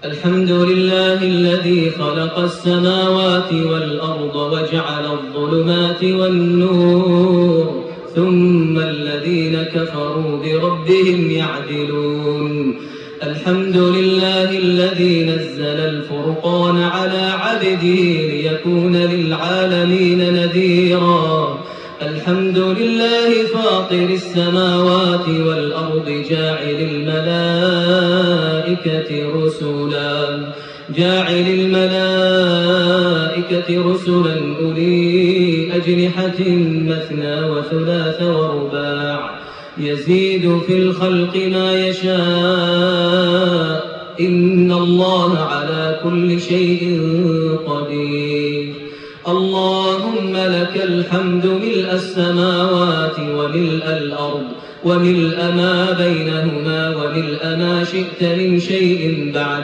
الحمد لله الذي خلق السماوات والأرض وجعل الظلمات والنور ثم الذين كفروا بربهم يعدلون. الحمد لله الذي نزل الفرقان على عبده ليكون للعالمين نذيرا. الحمد لله فاطر السماوات والأرض جاعل الملائكة رسلا أولي أجنحة مثنى وثلاث ورباع يزيد في الخلق ما يشاء إن الله على كل شيء قدير. اللهم لك الحمد ملء السماوات وملء الأرض وملء ما بينهما وملء ما شئت من شيء بعد.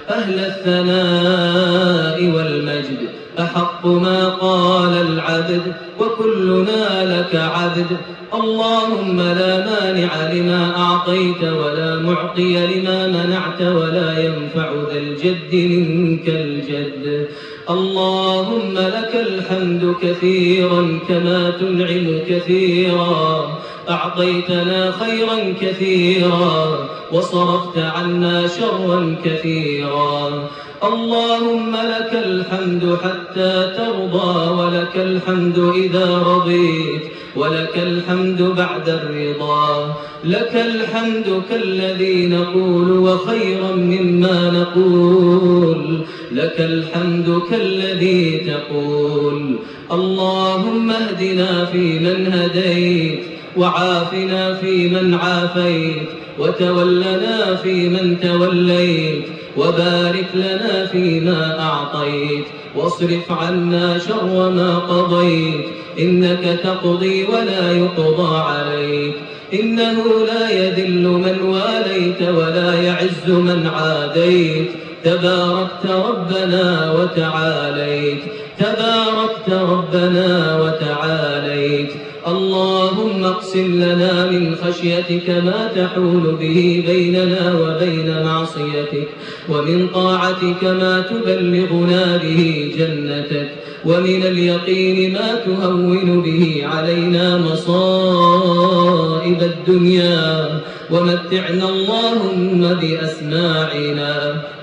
أهل الثناء والمجد أحق ما قال العبد وكلنا لك عبد. اللهم لا مانع لما أعطيت ولا معطي لما منعت ولا ينفع ذا الجد منك الجد. اللهم لك الحمد كثيرا كما تنعم كثيرا. أعطيتنا خيرا كثيرا وصرفت عنا شرا كثيرا. اللهم لك الحمد حتى ترضى ولك الحمد إذا رضيت ولك الحمد بعد الرضا. لك الحمد كالذي نقول وخيرا مما نقول. لك الحمد كالذي تقول. اللهم اهدنا فيمن هديت وعافنا فيمن عافيت وتولنا فيمن توليت وبارك لنا فيما أعطيت واصرف عنا شر ما قضيت. إنك تقضي ولا يقضى عليك. إنه لا يذل من واليت ولا يعز من عاديت. تباركت ربنا وتعاليت. تباركت ربنا وتعاليت. اللهم اقسم لنا من خشيتك ما تحول به بيننا وبين معصيتك ومن طاعتك ما تبلغنا به جنتك ومن اليقين ما تهون به علينا مصائب الدنيا. ومتعنا اللهم بأسماعنا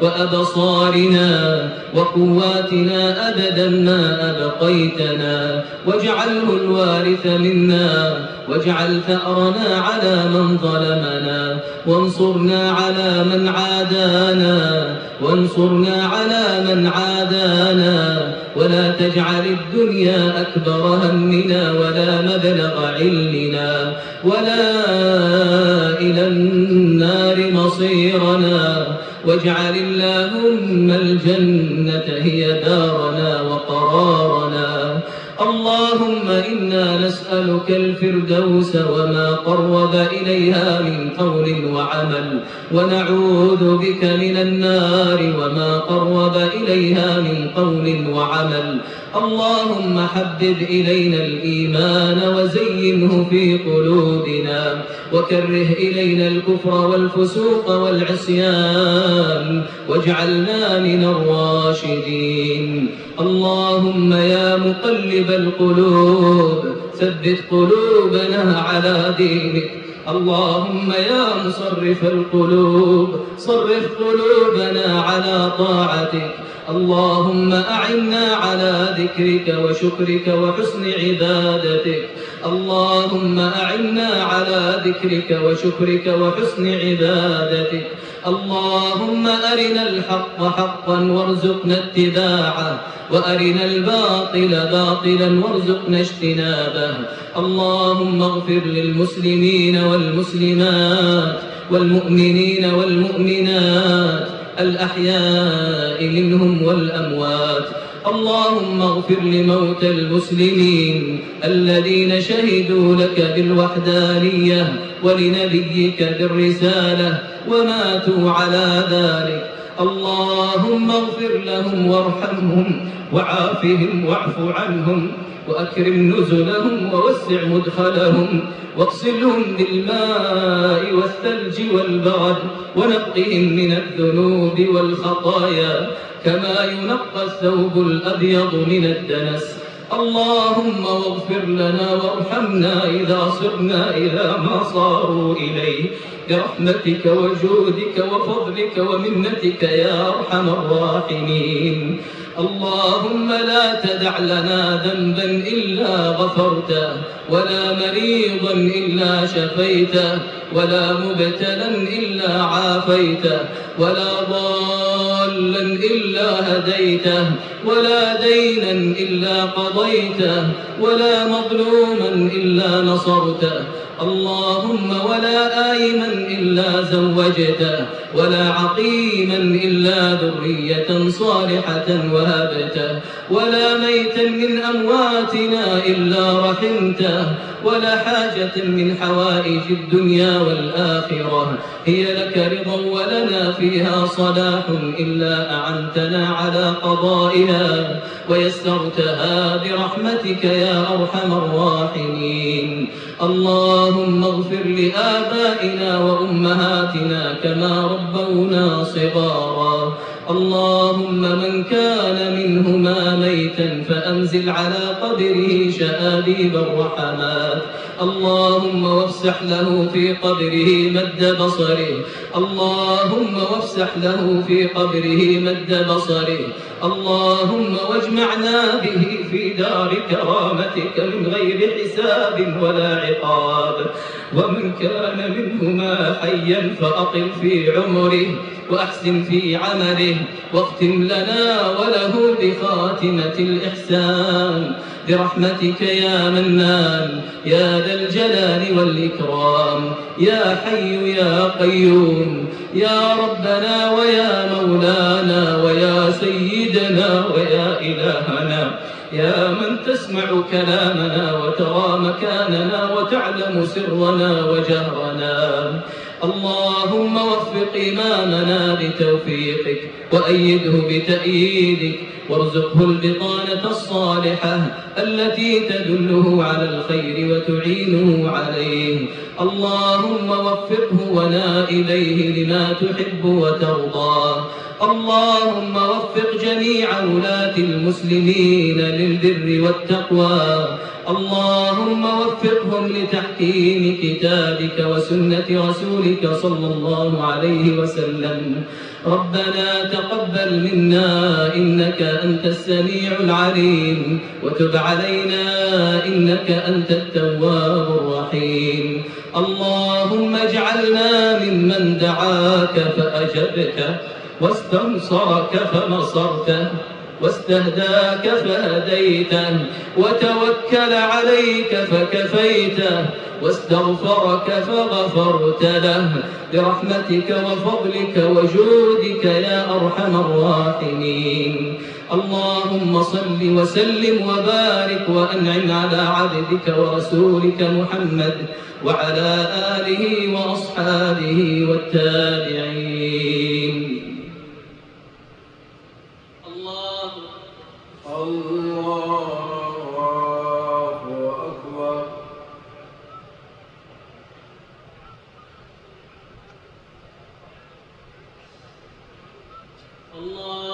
وأبصارنا وقواتنا أبدا ما أبقيتنا واجعله الوارث منا واجعل ثأرنا على من ظلمنا وانصرنا على من عادانا ولا تجعل الدنيا أكبر همنا ولا مبلغ علمنا ولا إلى النار مصيرنا. واجعل اللهم الجنة هي دارنا وقرارنا. اللهم إنا نسألك الفردوس وما قرب إليها من قول وعمل ونعوذ بك من النار وما قرب إليها من قول وعمل. اللهم حبب إلينا الإيمان وزينه في قلوبنا وكره إلينا الكفر والفسوق والعصيان واجعلنا من الراشدين. اللهم يا مقلب القلوب ثبت قلوبنا على دينك. اللهم يا مصرف القلوب صرف قلوبنا على طاعتك. اللهم أعنا على ذكرك وشكرك وحسن عبادتك. اللهم أعنا على ذكرك وشكرك وحسن عبادتك. اللهم أرنا الحق حقا وارزقنا اتباعه وأرنا الباطل باطلا وارزقنا اجتنابه. اللهم اغفر للمسلمين والمسلمات والمؤمنين والمؤمنات الأحياء منهم والأموات. اللهم اغفر لموتى المسلمين الذين شهدوا لك بالوحدانية ولنبيك بالرسالة وماتوا على ذلك. اللهم اغفر لهم وارحمهم وعافهم واعف عنهم وأكرم نزلهم ووسع مدخلهم واغسلهم بالماء والثلج والبرد ونقهم من الذنوب والخطايا كما ينقى الثوب الأبيض من الدنس. اللهم اغفر لنا وارحمنا إذا صرنا إلى ما صاروا إليه برحمتك وجودك وفضلك ومنتك يا أرحم الراحمين. اللهم لا تدع لنا ذنبا إلا غفرته ولا مريضا إلا شفيته ولا مبتلا إلا عافيته ولا ضالا إلا هديته ولا دينا إلا قضيته ولا مظلوما إلا نصرته. اللهم ولا آيما إلا زوجته ولا عقيما إلا ذرية صالحة وهبته ولا ميتا من أمواتنا إلا رحمته ولا حاجة من حوائج الدنيا والآخرة هي لك رضا ولنا فيها صلاح إلا أعنتنا على قضائها ويسرتها برحمتك يا أرحم الراحمين. اللهم اغفر لآبائنا وأمهاتنا كما ربونا صغارا. اللهم من كان منهما ميتا فأنزل على قبره شآبيب الرحمات. اللهم وافسح له في قبره مد بصره. اللهم وافسح له في قبره مد بصره. اللهم واجمعنا به في دار كرامتك من غير حساب ولا عقاب. ومن كان منهما حيا فأطل في عمره وأحسن في عمله واختم لنا وله بخاتمة الإحسان برحمتك يا منان يا ذا الجلال والإكرام يا حي يا قيوم يا ربنا ويا مولانا ويا سيدنا ويا إلهنا يا من تسمع كلامنا وترى مكاننا وتعلم سرنا وجهرنا. اللهم وفق إمامنا بتوفيقك وأيده بتأييدك وارزقه البطانة الصالحة التي تدله على الخير وتعينه عليه. اللهم وفقه ونا إليه لما تحب وترضى. اللهم وفق جميع ولاة المسلمين للبر والتقوى. اللهم وفقهم لتحكيم كتابك وسنة رسولك صلى الله عليه وسلم. ربنا تقبل منا إنك أنت السميع العليم وتب علينا إنك أنت التواب الرحيم. اللهم اجعلنا ممن دعاك فأجبته واستنصرك فنصرته واستهداك فهديته وتوكل عليك فكفيته واستغفرك فغفرت له برحمتك وفضلك وجودك يا أرحم الراحمين. اللهم صل وسلم وبارك وأنعم على عبدك ورسولك محمد وعلى آله وأصحابه والتابعين. الله أكبر. الله